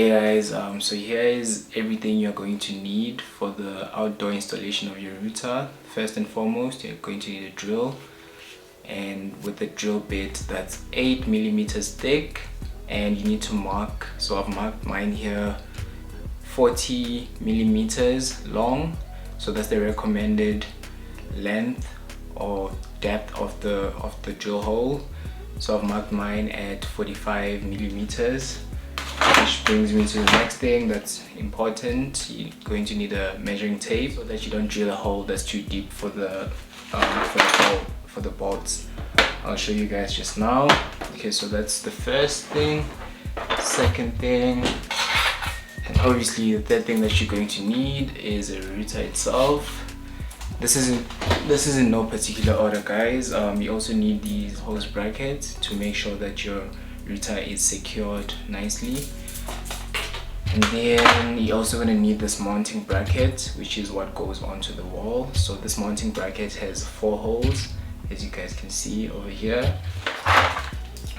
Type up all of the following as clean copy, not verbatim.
Hey guys, so here is everything you're going to need for the outdoor installation of your router. First and foremost, you're going to need a drill, and with the drill bit that's 8 millimeters thick, and you need to mark. So I've marked mine here 40 millimeters long, so that's the recommended length or depth of the drill hole. So I've marked mine at 45 millimeters. Which brings me to the next thing that's important. You're going to need a measuring tape so that you don't drill a hole that's too deep for the bolts. I'll show you guys just now. Okay, so that's the first thing. Second thing, and obviously the third thing that you're going to need is a router itself. This is in no particular order, guys. You also need these hose brackets to make sure that your router is secured nicely. And then you're also going to need this mounting bracket, which is what goes onto the wall. So this mounting bracket has 4 holes, as you guys can see over here.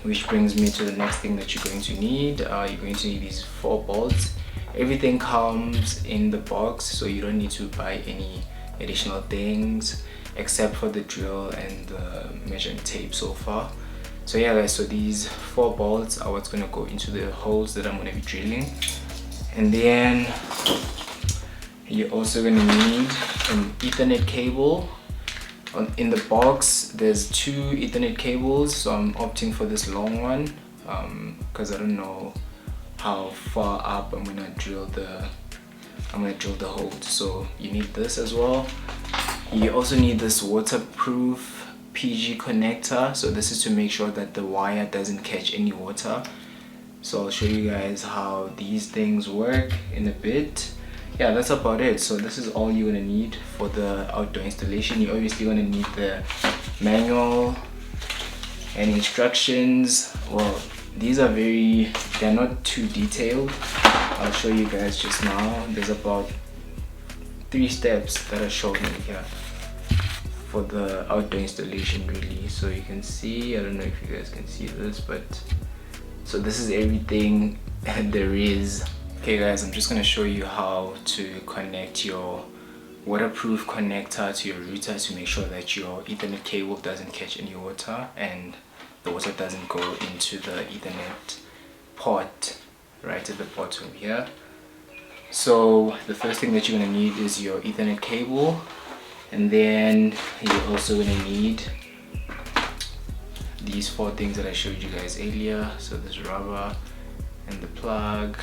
Which brings me to the next thing that you're going to need. You're going to need these 4 bolts. Everything comes in the box, so you don't need to buy any additional things except for the drill and the measuring tape so far. So yeah guys, so these 4 bolts are what's going to go into the holes that I'm going to be drilling. And then you're also going to need an Ethernet cable. In the box there's 2 Ethernet cables, so I'm opting for this long one because I don't know how far up I'm going to drill the hole. So you need this as well. You also need this waterproof PG connector. So this is to make sure that the wire doesn't catch any water. So I'll show you guys how these things work in a bit. Yeah, that's about it. So this is all you're gonna need for the outdoor installation. You're obviously gonna need the manual and instructions. Well, they're not too detailed. I'll show you guys just now. There's about 3 steps that are shown in here for the outdoor installation, really. So you can see, I don't know if you guys can see this, but so this is everything there is. Okay guys, I'm just going to show you how to connect your waterproof connector to your router to make sure that your Ethernet cable doesn't catch any water and the water doesn't go into the Ethernet port right at the bottom here. So the first thing that you're going to need is your Ethernet cable, and then you're also going to need these 4 things that I showed you guys earlier. So this rubber and the plug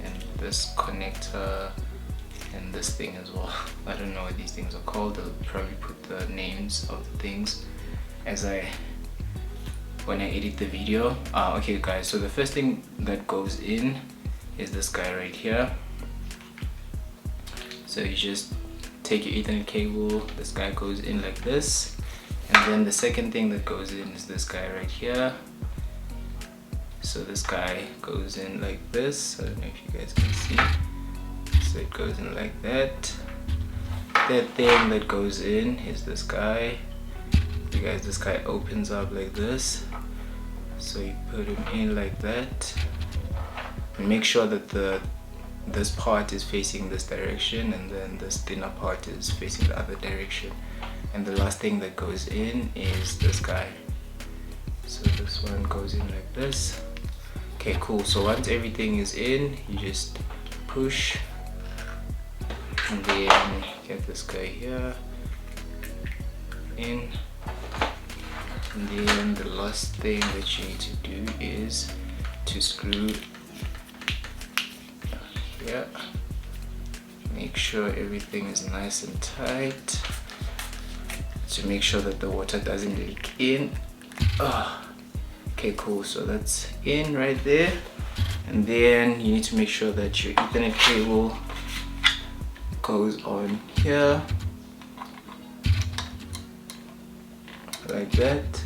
and this connector and this thing as well. I don't know what these things are called. I'll probably put the names of the things when I edit the video. Okay guys, so the first thing that goes in is this guy right here. So you just take your Ethernet cable, this guy goes in like this, and then the second thing that goes in is this guy right here. So this guy goes in like this. I don't know if you guys can see. So it goes in like that. Third thing that goes in is this guy. You guys, this guy opens up like this. So you put him in like that. And make sure that this part is facing this direction, and then this thinner part is facing the other direction. And the last thing that goes in is this guy. So this one goes in like this. Okay, cool. So once everything is in, you just push, and then get this guy here in. And then the last thing that you need to do is to screw here. Make sure everything is nice and tight to make sure that the water doesn't leak in. Okay, cool. So that's in right there. And then you need to make sure that your Ethernet cable goes on here like that.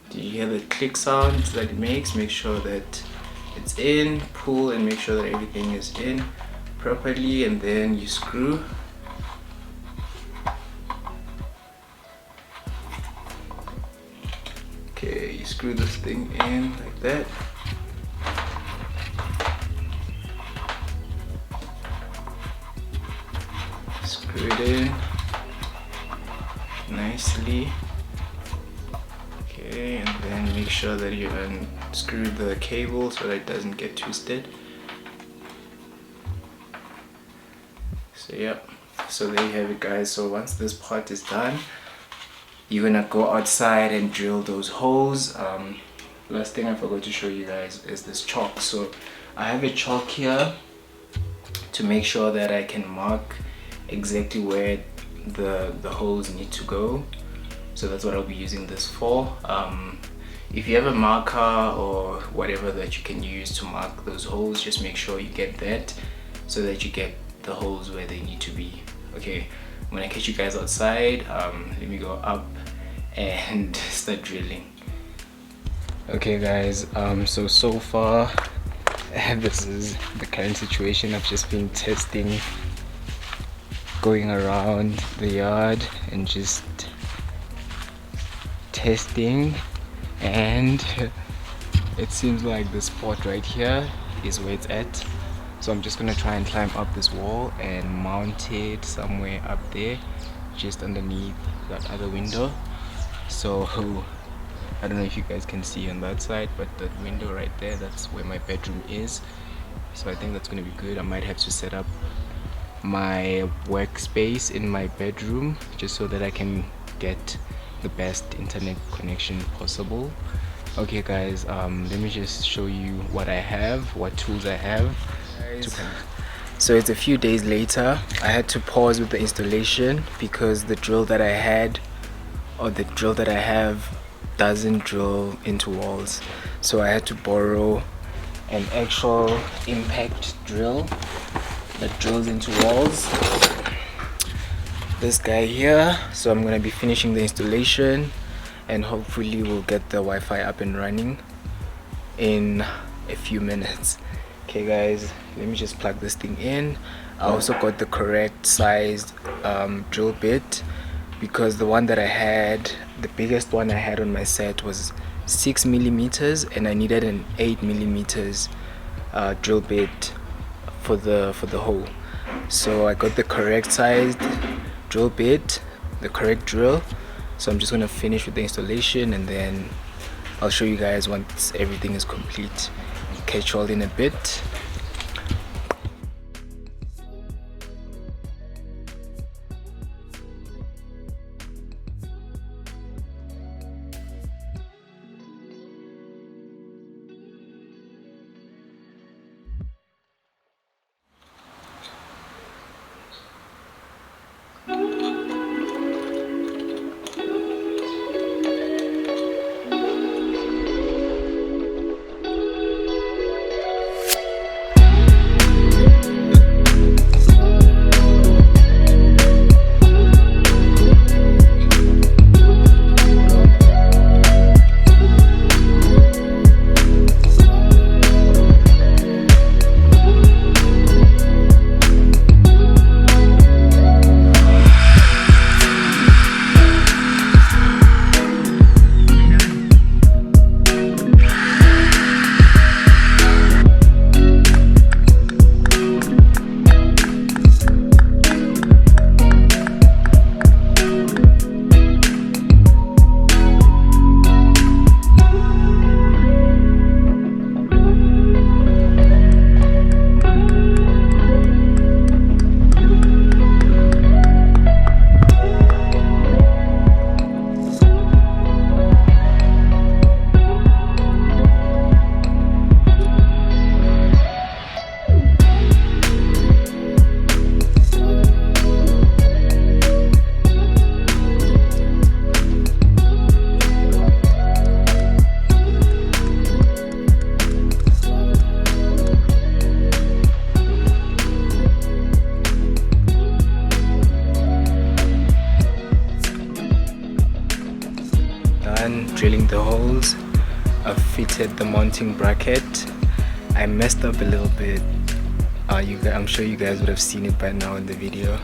Do you hear the click sound that it makes? Make sure that it's in, pull, and make sure that everything is in properly, and then you screw. Okay, you screw this thing in like that. put it in nicely. Okay, and then make sure that you unscrew the cable so that it doesn't get twisted. So yeah, so there you have it guys. So once this part is done, you're gonna go outside and drill those holes. Last thing I forgot to show you guys is this chalk. So I have a chalk here to make sure that I can mark exactly where the holes need to go. So that's what I'll be using this for. If you have a marker or whatever that you can use to mark those holes, just make sure you get that so that you get the holes where they need to be. Okay, when I catch you guys outside, let me go up and start drilling. Okay guys, so far this is the current situation. I've just been testing, going around the yard and just testing, and it seems like the spot right here is where it's at. So I'm just gonna try and climb up this wall and mount it somewhere up there, just underneath that other window. So I don't know if you guys can see on that side, but that window right there, that's where my bedroom is. So I think that's gonna be good. I might have to set up my workspace in my bedroom just so that I can get the best internet connection possible. Okay guys, let me just show you what I have, what tools I have. So it's a few days later. I had to pause with the installation because the drill that I had, or the drill that I have, doesn't drill into walls. So I had to borrow an actual impact drill that drills into walls. This guy here. So I'm gonna be finishing the installation and hopefully we'll get the Wi-Fi up and running in a few minutes. Okay guys, let me just plug this thing in. I also got the correct sized drill bit, because the one that I had, the biggest one I had on my set was 6 millimeters, and I needed an 8 millimeters drill bit for the hole. So I got the correct sized drill bit, the correct drill. So I'm just gonna finish with the installation and then I'll show you guys once everything is complete. Catch you all in a bit. Drilling the holes. I've fitted the mounting bracket. I messed up a little bit. I'm sure you guys would have seen it by now in the video.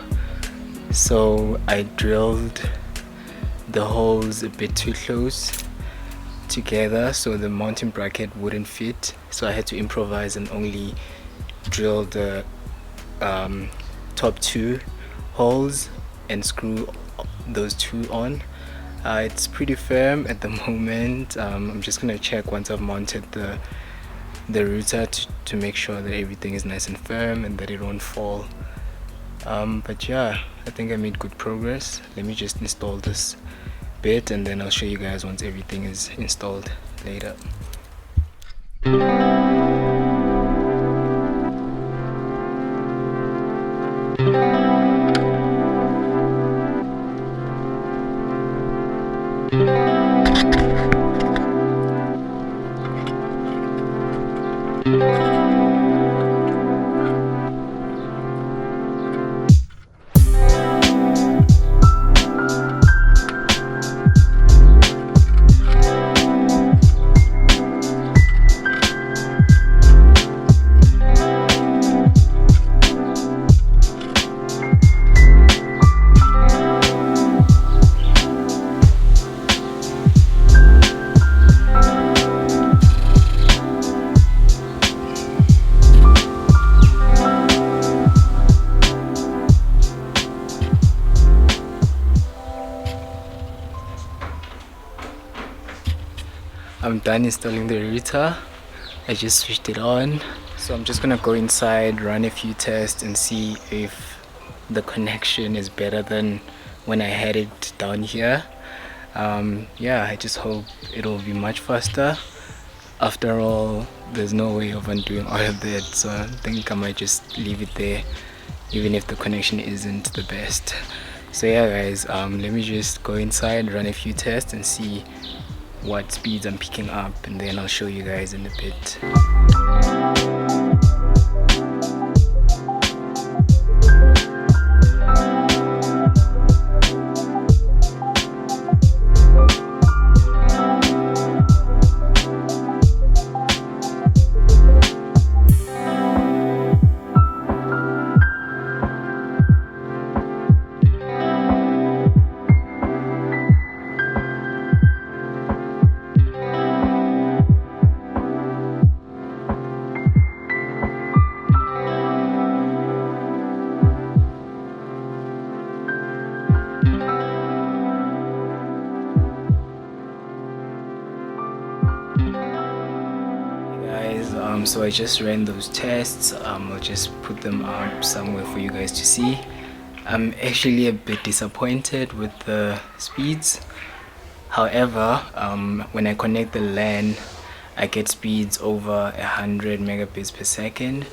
So I drilled the holes a bit too close together so the mounting bracket wouldn't fit. So I had to improvise and only drill the top two holes and screw those two on. It's pretty firm at the moment. I'm just gonna check once I've mounted the router to make sure that everything is nice and firm and that it won't fall. But yeah, I think I made good progress. Let me just install this bit and then I'll show you guys once everything is installed later. I'm done installing the router. I just switched it on. So I'm just gonna go inside, run a few tests and see if the connection is better than when I had it down here. Yeah, I just hope it'll be much faster. After all, there's no way of undoing all of that, so I think I might just leave it there even if the connection isn't the best. So yeah guys, let me just go inside, run a few tests and see what speeds I'm picking up, and then I'll show you guys in a bit. So I just ran those tests. I'll just put them up somewhere for you guys to see. I'm actually a bit disappointed with the speeds. However, when I connect the LAN, I get speeds over 100 megabits per second,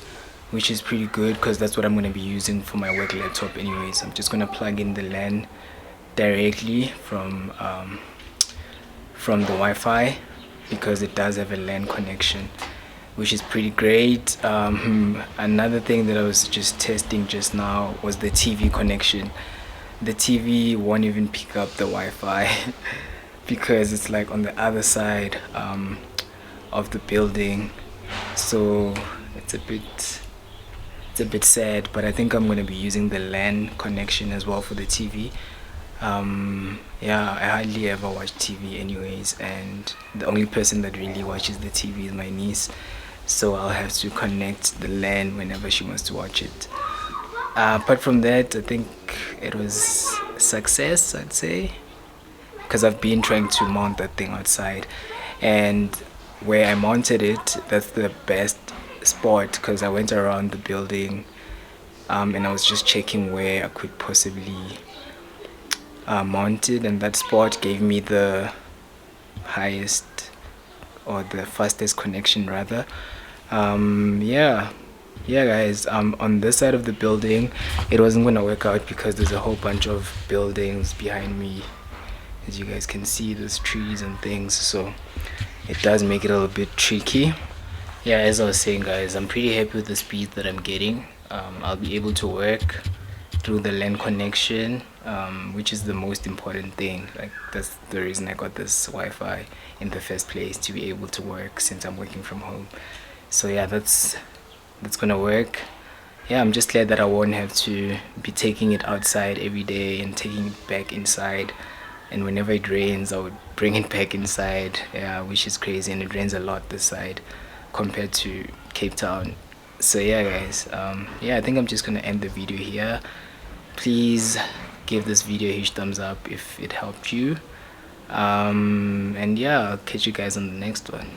which is pretty good because that's what I'm going to be using for my work laptop anyways. I'm just going to plug in the LAN directly from the Wi-Fi because it does have a LAN connection, which is pretty great. Another thing that I was just testing just now was the TV connection. The TV won't even pick up the Wi-Fi because it's like on the other side of the building, so it's a bit sad, but I think I'm going to be using the LAN connection as well for the TV. Yeah, I hardly ever watch TV anyways, and the only person that really watches the TV is my niece, so I'll have to connect the LAN whenever she wants to watch it. Apart from that, I think it was a success, I'd say, because I've been trying to mount that thing outside, and where I mounted it, that's the best spot because I went around the building and I was just checking where I could possibly mount it, and that spot gave me the highest or the fastest connection rather. Yeah guys, on this side of the building it wasn't gonna work out because there's a whole bunch of buildings behind me. As you guys can see, there's trees and things, so it does make it a little bit tricky. Yeah, as I was saying guys, I'm pretty happy with the speed that I'm getting. I'll be able to work through the LAN connection, which is the most important thing. Like, that's the reason I got this Wi-Fi in the first place, to be able to work since I'm working from home. So yeah, that's gonna work. Yeah, I'm just glad that I won't have to be taking it outside every day and taking it back inside, and whenever it rains I would bring it back inside. Yeah, which is crazy, and it rains a lot this side compared to Cape Town. So yeah guys, yeah, I think I'm just gonna end the video here. please give this video a huge thumbs up if it helped you. And yeah, I'll catch you guys on the next one.